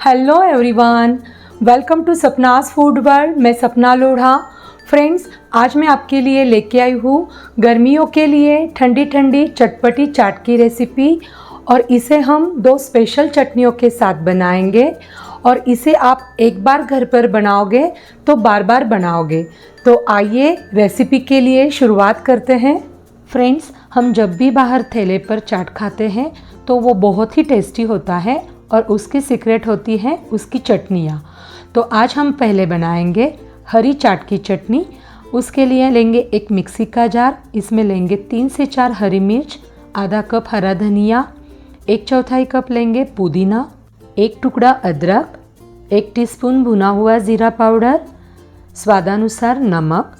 Hello everyone, welcome to Sapna's food world. मैं Sapna Lodha. Friends, आज मैं आपके लिए लेके आई हूँ गर्मियों के लिए ठंडी ठंडी चटपटी चाट की रेसिपी। और इसे हम दो स्पेशल चटनियों के साथ बनाएंगे और इसे आप एक बार घर पर बनाओगे तो बार बार बनाओगे। तो आइए रेसिपी के लिए शुरुआत करते हैं। फ्रेंड्स, हम जब भी बाहर ठेले पर चाट खाते हैं तो वो बहुत ही टेस्टी होता है और उसकी सीक्रेट होती है उसकी चटनियाँ। तो आज हम पहले बनाएंगे हरी चाट की चटनी। उसके लिए लेंगे एक मिक्सी का जार, इसमें लेंगे 3 से 4 हरी मिर्च, आधा कप हरा धनिया, 1/4 कप लेंगे पुदीना, 1 टुकड़ा अदरक, 1 टीस्पून भुना हुआ ज़ीरा पाउडर, स्वादानुसार नमक,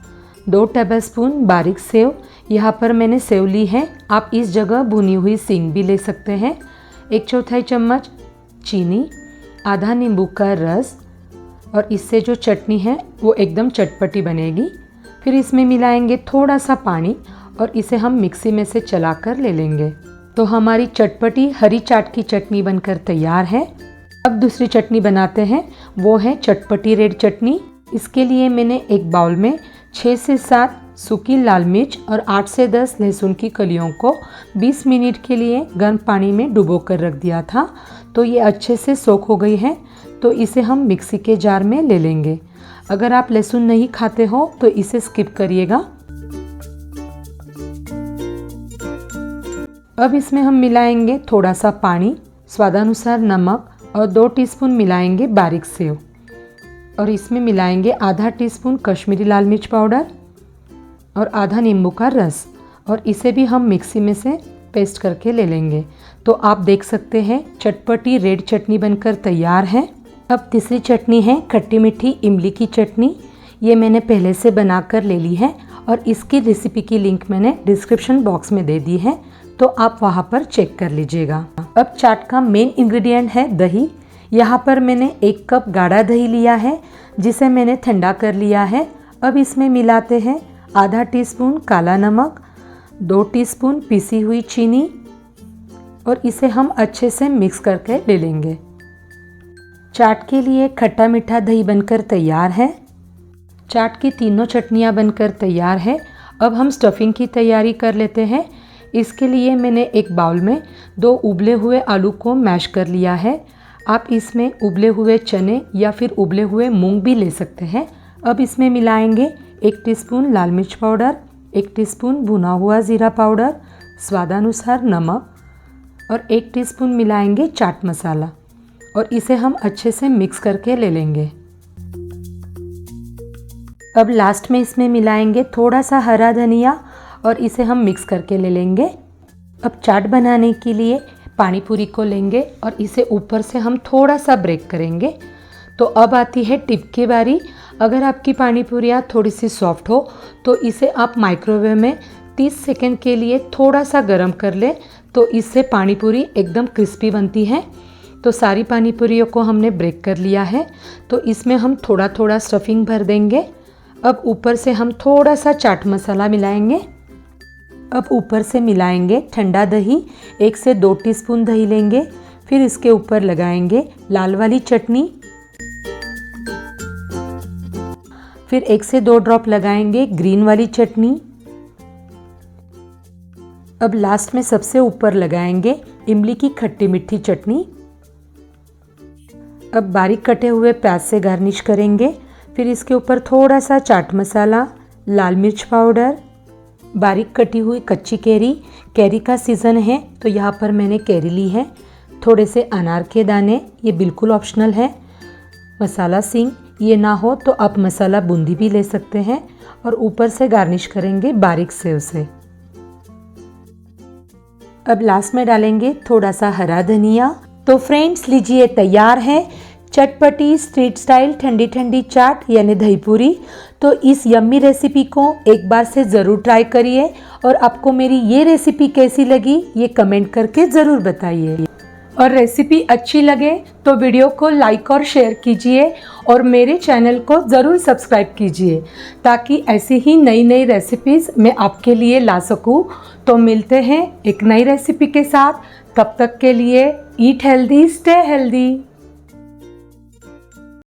2 टेबलस्पून बारीक सेव। यहाँ पर मैंने सेव ली है, आप इस जगह भुनी हुई सींग भी ले सकते हैं। 1/4 चम्मच चीनी, आधा नींबू का रस। और इससे जो चटनी है वो एकदम चटपटी बनेगी। फिर इसमें मिलाएंगे थोड़ा सा पानी और इसे हम मिक्सी में से चलाकर ले लेंगे। तो हमारी चटपटी हरी चाट की चटनी बनकर तैयार है। अब दूसरी चटनी बनाते हैं, वो है चटपटी रेड चटनी। इसके लिए मैंने एक बाउल में 6 से 7 सूखी लाल मिर्च और 8 से 10 लहसुन की कलियों को 20 मिनट के लिए गर्म पानी में डुबो कर रख दिया था। तो ये अच्छे से सोख हो गई है। तो इसे हम मिक्सी के जार में ले लेंगे। अगर आप लहसुन नहीं खाते हो तो इसे स्किप करिएगा। अब इसमें हम मिलाएंगे थोड़ा सा पानी, स्वादानुसार नमक और 2 टीस्पून मिलाएंगे बारीक सेव। और इसमें मिलाएंगे आधा टीस्पून कश्मीरी लाल मिर्च पाउडर और आधा नींबू का रस। और इसे भी हम मिक्सी में से पेस्ट करके ले लेंगे। तो आप देख सकते हैं चटपटी रेड चटनी बनकर तैयार है। अब तीसरी चटनी है खट्टी मीठी इमली की चटनी। ये मैंने पहले से बनाकर ले ली है और इसकी रेसिपी की लिंक मैंने डिस्क्रिप्शन बॉक्स में दे दी है, तो आप वहाँ पर चेक कर लीजिएगा। अब चाट का मेन इंग्रेडिएंट है दही। यहाँ पर मैंने 1 कप गाढ़ा दही लिया है जिसे मैंने ठंडा कर लिया है। अब इसमें मिलाते हैं आधा टीस्पून काला नमक, 2 टीस्पून पिसी हुई चीनी और इसे हम अच्छे से मिक्स करके ले लेंगे। चाट के लिए खट्टा मीठा दही बनकर तैयार है। चाट की तीनों चटनियाँ बनकर तैयार है। अब हम स्टफिंग की तैयारी कर लेते हैं। इसके लिए मैंने एक बाउल में 2 उबले हुए आलू को मैश कर लिया है। आप इसमें उबले हुए चने या फिर उबले हुए मूंग भी ले सकते हैं। अब इसमें मिलाएंगे 1 टीस्पून लाल मिर्च पाउडर, 1 टीस्पून भुना हुआ ज़ीरा पाउडर, स्वादानुसार नमक और 1 टीस्पून मिलाएंगे चाट मसाला। और इसे हम अच्छे से मिक्स करके ले लेंगे। अब लास्ट में इसमें मिलाएंगे थोड़ा सा हरा धनिया और इसे हम मिक्स करके ले लेंगे। अब चाट बनाने के लिए पानी पूरी को लेंगे और इसे ऊपर से हम थोड़ा सा ब्रेक करेंगे। तो अब आती है टिप की बारी। अगर आपकी पानी पूरियाँ थोड़ी सी सॉफ्ट हो तो इसे आप माइक्रोवेव में 30 सेकंड के लिए थोड़ा सा गर्म कर ले, तो इससे पानी पूरी एकदम क्रिस्पी बनती है। तो सारी पानी पूरियों को हमने ब्रेक कर लिया है। तो इसमें हम थोड़ा थोड़ा स्टफिंग भर देंगे। अब ऊपर से हम थोड़ा सा चाट मसाला मिलाएंगे। अब ऊपर से मिलाएंगे ठंडा दही, 1 से 2 टीस्पून दही लेंगे। फिर इसके ऊपर लगाएंगे लाल वाली चटनी। फिर 1 से 2 ड्रॉप लगाएंगे ग्रीन वाली चटनी। अब लास्ट में सबसे ऊपर लगाएंगे इमली की खट्टी मीठी चटनी। अब बारीक कटे हुए प्याज से गार्निश करेंगे। फिर इसके ऊपर थोड़ा सा चाट मसाला, लाल मिर्च पाउडर, बारीक कटी हुई कच्ची कैरी का सीज़न है तो यहाँ पर मैंने कैरी ली है, थोड़े से अनार के दाने, ये बिल्कुल ऑप्शनल है। मसाला सींग, ये ना हो तो आप मसाला बूंदी भी ले सकते हैं। और ऊपर से गार्निश करेंगे बारीक सेव से। अब लास्ट में डालेंगे थोड़ा सा हरा धनिया। तो फ्रेंड्स, लीजिए तैयार है चटपटी स्ट्रीट स्टाइल ठंडी ठंडी चाट यानी दही पूरी। तो इस यम्मी रेसिपी को एक बार से ज़रूर ट्राई करिए और आपको मेरी ये रेसिपी कैसी लगी ये कमेंट करके ज़रूर बताइए। और रेसिपी अच्छी लगे तो वीडियो को लाइक और शेयर कीजिए और मेरे चैनल को ज़रूर सब्सक्राइब कीजिए ताकि ऐसी ही नई नई रेसिपीज़ मैं आपके लिए ला सकूं। तो मिलते हैं एक नई रेसिपी के साथ। तब तक के लिए ईट हेल्दी, स्टे हेल्दी।